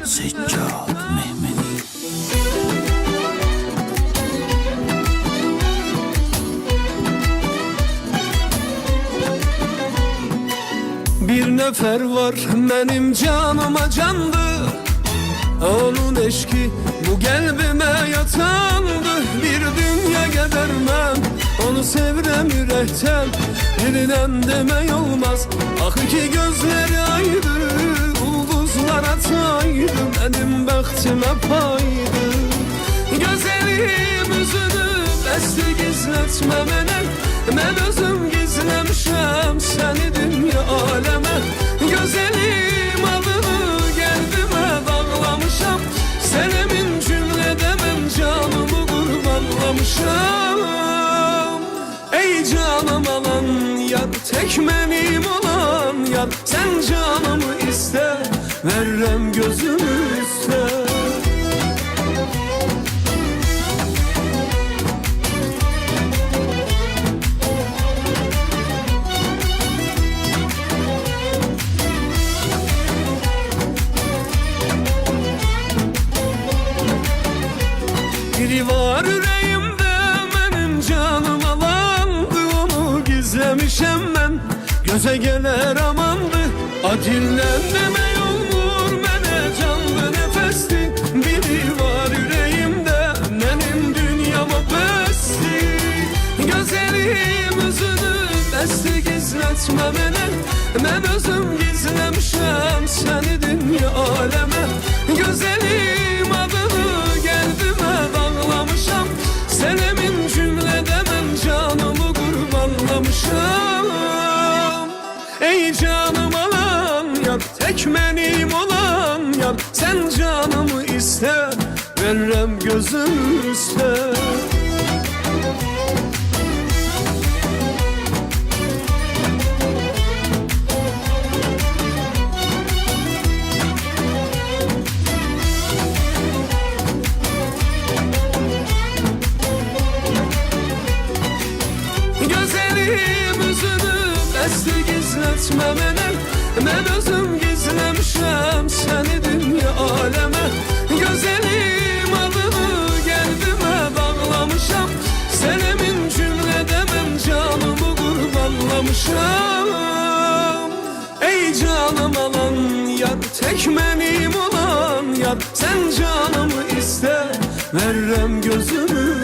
Seccad Mehmedi. Bir nefer var benim canıma candı, onun eşki bu kalbime yatandı. Bir dünya gider ben onu sevrem yürekten, birinen deme olmaz. Ah ki gözleri aydı, ulduzlar ataydı, benim bəxtimə paydı. Gözəlim üzünü bəsli gizletmə mənə, mən özüm gizləmişəm səni dünya aləmə. Gözəlim adını qəlbimə bağlamışam, sənəmin cümlədə mən canımı qurbanlamışam. Ey canım alan yar, tek mənim olan yar, sən canımı istə, verrəm gözümü üstə. Biri var yüreğimde benim canım alandı, onu gizlemişem ben, göze gelir amandı. Adillen demək olmur mənə canlı nefesti. Biri var yüreğimde benim dünyama bəsdi. Gözəlim üzünü bəsdi gizletmə mənə, mən özüm gizlemişem səni dünya aləmə. Gözəlim adını qəlbimə bağlamışam, sənəmin cümlədə mən canımı qurbanlamışam. Ey canım alan yar, tek mənim olan yar, sən canımı istə, verrəm gözüm üstə. Gözəlim üzünü bəsli gizletmə mənə, mən özüm gizləmişəm səni dünya aləmə. Gözəlim adını qəlbimə bağlamışam, sənəmin cümlədə mən canımı qurbanlamışam. Ey canım alan yar, tek mənim olan yar, sən canımı istə, verrəm gözümü